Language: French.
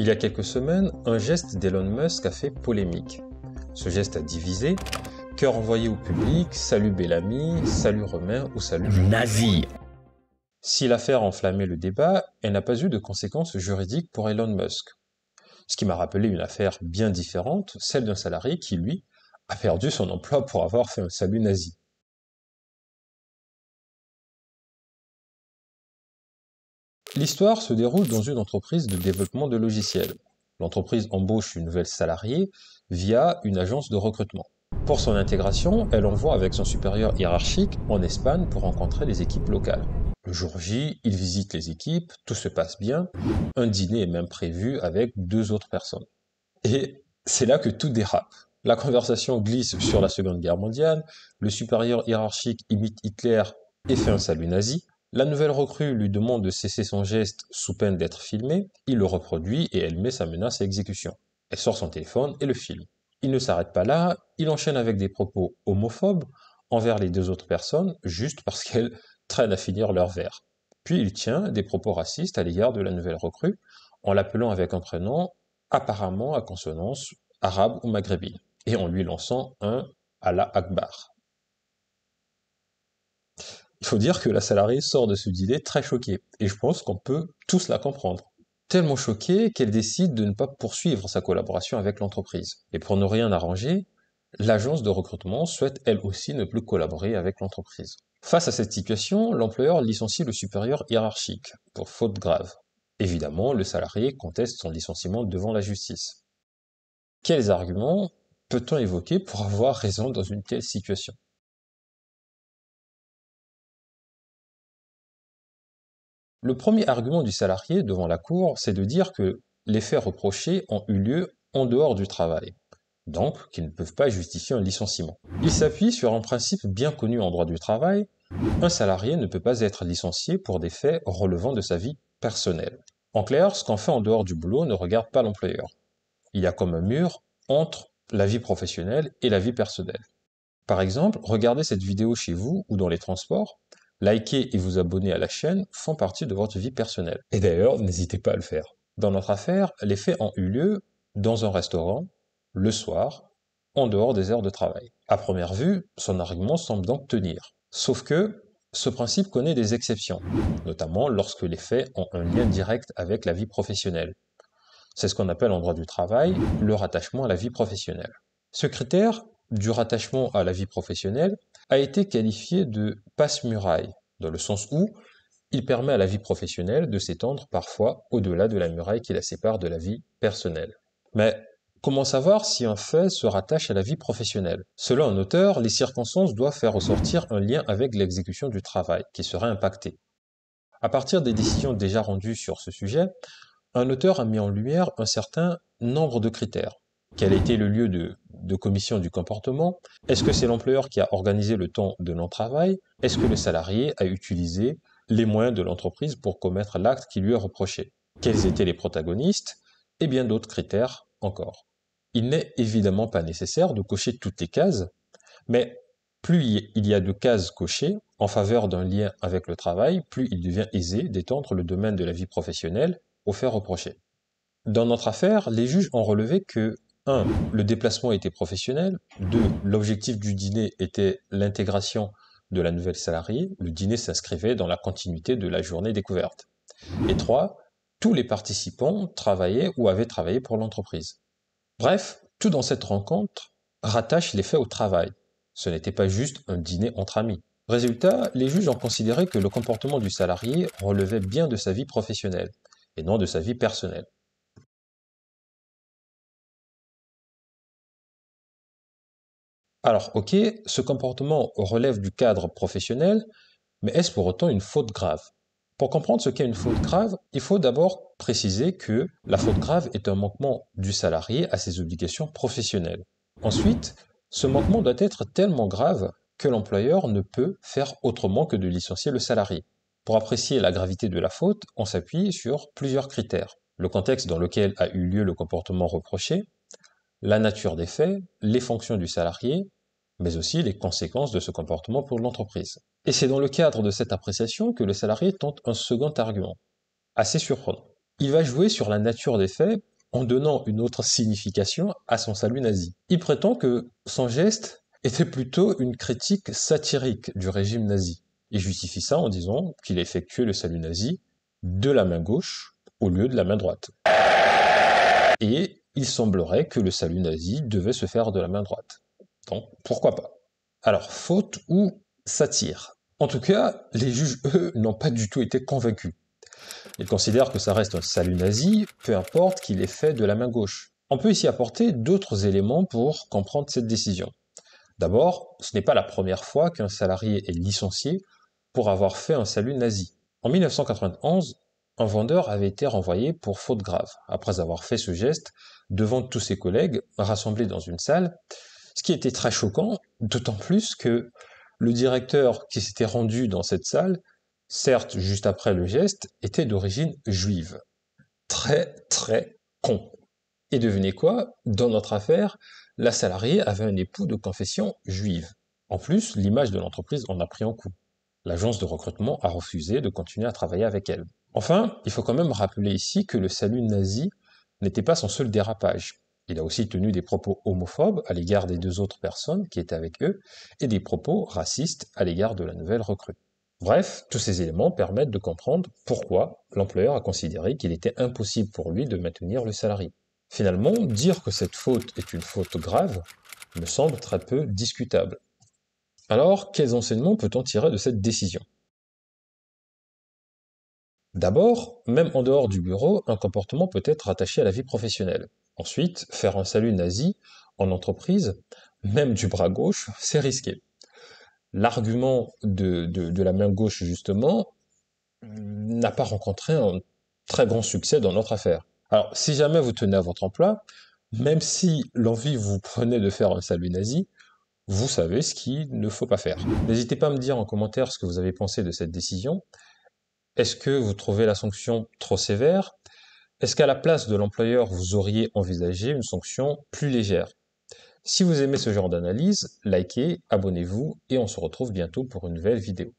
Il y a quelques semaines, un geste d'Elon Musk a fait polémique. Ce geste a divisé, cœur envoyé au public, salut Bellamy, salut Romain ou salut nazi. Si l'affaire a enflammé le débat, elle n'a pas eu de conséquences juridiques pour Elon Musk. Ce qui m'a rappelé une affaire bien différente, celle d'un salarié qui, lui, a perdu son emploi pour avoir fait un salut nazi. L'histoire se déroule dans une entreprise de développement de logiciels. L'entreprise embauche une nouvelle salariée via une agence de recrutement. Pour son intégration, elle envoie avec son supérieur hiérarchique en Espagne pour rencontrer les équipes locales. Le jour J, il visite les équipes, tout se passe bien, un dîner est même prévu avec 2 autres personnes. Et c'est là que tout dérape. La conversation glisse sur la Seconde Guerre mondiale, le supérieur hiérarchique imite Hitler et fait un salut nazi. La nouvelle recrue lui demande de cesser son geste sous peine d'être filmé, il le reproduit et elle met sa menace à exécution. Elle sort son téléphone et le filme. Il ne s'arrête pas là, il enchaîne avec des propos homophobes envers les 2 autres personnes, juste parce qu'elles traînent à finir leur verre. Puis il tient des propos racistes à l'égard de la nouvelle recrue, en l'appelant avec un prénom apparemment à consonance arabe ou maghrébine, et en lui lançant un Allah Akbar. Il faut dire que la salariée sort de ce dîner très choquée, et je pense qu'on peut tous la comprendre. Tellement choquée qu'elle décide de ne pas poursuivre sa collaboration avec l'entreprise. Et pour ne rien arranger, l'agence de recrutement souhaite elle aussi ne plus collaborer avec l'entreprise. Face à cette situation, l'employeur licencie le supérieur hiérarchique pour faute grave. Évidemment, le salarié conteste son licenciement devant la justice. Quels arguments peut-on évoquer pour avoir raison dans une telle situation ? Le premier argument du salarié devant la cour, c'est de dire que les faits reprochés ont eu lieu en dehors du travail, donc qu'ils ne peuvent pas justifier un licenciement. Il s'appuie sur un principe bien connu en droit du travail, un salarié ne peut pas être licencié pour des faits relevant de sa vie personnelle. En clair, ce qu'on fait en dehors du boulot ne regarde pas l'employeur. Il y a comme un mur entre la vie professionnelle et la vie personnelle. Par exemple, regardez cette vidéo chez vous ou dans les transports, liker et vous abonner à la chaîne font partie de votre vie personnelle. Et d'ailleurs, n'hésitez pas à le faire. Dans notre affaire, les faits ont eu lieu dans un restaurant, le soir, en dehors des heures de travail. À première vue, son argument semble donc tenir. Sauf que ce principe connaît des exceptions, notamment lorsque les faits ont un lien direct avec la vie professionnelle. C'est ce qu'on appelle en droit du travail le rattachement à la vie professionnelle. Ce critère du rattachement à la vie professionnelle a été qualifié de passe-muraille, dans le sens où il permet à la vie professionnelle de s'étendre parfois au-delà de la muraille qui la sépare de la vie personnelle. Mais comment savoir si un fait se rattache à la vie professionnelle ? Selon un auteur, les circonstances doivent faire ressortir un lien avec l'exécution du travail qui serait impacté. À partir des décisions déjà rendues sur ce sujet, un auteur a mis en lumière un certain nombre de critères. Quel a été le lieu de commission du comportement? Est-ce que c'est l'employeur qui a organisé le temps de non-travail? Est-ce que le salarié a utilisé les moyens de l'entreprise pour commettre l'acte qui lui est reproché? Quels étaient les protagonistes? Et bien d'autres critères encore. Il n'est évidemment pas nécessaire de cocher toutes les cases, mais plus il y a de cases cochées en faveur d'un lien avec le travail, plus il devient aisé d'étendre le domaine de la vie professionnelle aux faits reprochés. Dans notre affaire, les juges ont relevé que 1. Le déplacement était professionnel. 2. L'objectif du dîner était l'intégration de la nouvelle salariée. Le dîner s'inscrivait dans la continuité de la journée découverte. Et 3. Tous les participants travaillaient ou avaient travaillé pour l'entreprise. Bref, tout dans cette rencontre rattache les faits au travail. Ce n'était pas juste un dîner entre amis. Résultat, les juges ont considéré que le comportement du salarié relevait bien de sa vie professionnelle et non de sa vie personnelle. Alors, ok, ce comportement relève du cadre professionnel, mais est-ce pour autant une faute grave? Pour comprendre ce qu'est une faute grave, il faut d'abord préciser que la faute grave est un manquement du salarié à ses obligations professionnelles. Ensuite, ce manquement doit être tellement grave que l'employeur ne peut faire autrement que de licencier le salarié. Pour apprécier la gravité de la faute, on s'appuie sur plusieurs critères. Le contexte dans lequel a eu lieu le comportement reproché, la nature des faits, les fonctions du salarié, mais aussi les conséquences de ce comportement pour l'entreprise. Et c'est dans le cadre de cette appréciation que le salarié tente un second argument, assez surprenant. il va jouer sur la nature des faits en donnant une autre signification à son salut nazi. Il prétend que son geste était plutôt une critique satirique du régime nazi. Il justifie ça en disant qu'il a effectué le salut nazi de la main gauche au lieu de la main droite. Et il semblerait que le salut nazi devait se faire de la main droite. Donc, pourquoi pas? Alors, faute ou satire? En tout cas, les juges, eux, n'ont pas du tout été convaincus. Ils considèrent que ça reste un salut nazi, peu importe qu'il ait fait de la main gauche. On peut ici apporter d'autres éléments pour comprendre cette décision. D'abord, ce n'est pas la première fois qu'un salarié est licencié pour avoir fait un salut nazi. En 1991, un vendeur avait été renvoyé pour faute grave, après avoir fait ce geste devant tous ses collègues rassemblés dans une salle, ce qui était très choquant, d'autant plus que le directeur qui s'était rendu dans cette salle, certes juste après le geste, était d'origine juive. Très très con. Et devinez quoi? Dans notre affaire, la salariée avait un époux de confession juive. En plus, l'image de l'entreprise en a pris un coup. L'agence de recrutement a refusé de continuer à travailler avec elle. Enfin, il faut quand même rappeler ici que le salut nazi n'était pas son seul dérapage. Il a aussi tenu des propos homophobes à l'égard des deux autres personnes qui étaient avec eux et des propos racistes à l'égard de la nouvelle recrue. Bref, tous ces éléments permettent de comprendre pourquoi l'employeur a considéré qu'il était impossible pour lui de maintenir le salarié. Finalement, dire que cette faute est une faute grave me semble très peu discutable. Alors, quels enseignements peut-on tirer de cette décision? D'abord, même en dehors du bureau, un comportement peut être rattaché à la vie professionnelle. Ensuite, faire un salut nazi en entreprise, même du bras gauche, c'est risqué. L'argument de la main gauche, justement, n'a pas rencontré un très grand succès dans notre affaire. Alors, si jamais vous tenez à votre emploi, même si l'envie vous prenait de faire un salut nazi, vous savez ce qu'il ne faut pas faire. N'hésitez pas à me dire en commentaire ce que vous avez pensé de cette décision. Est-ce que vous trouvez la sanction trop sévère? Est-ce qu'à la place de l'employeur, vous auriez envisagé une sanction plus légère? Si vous aimez ce genre d'analyse, likez, abonnez-vous et on se retrouve bientôt pour une nouvelle vidéo.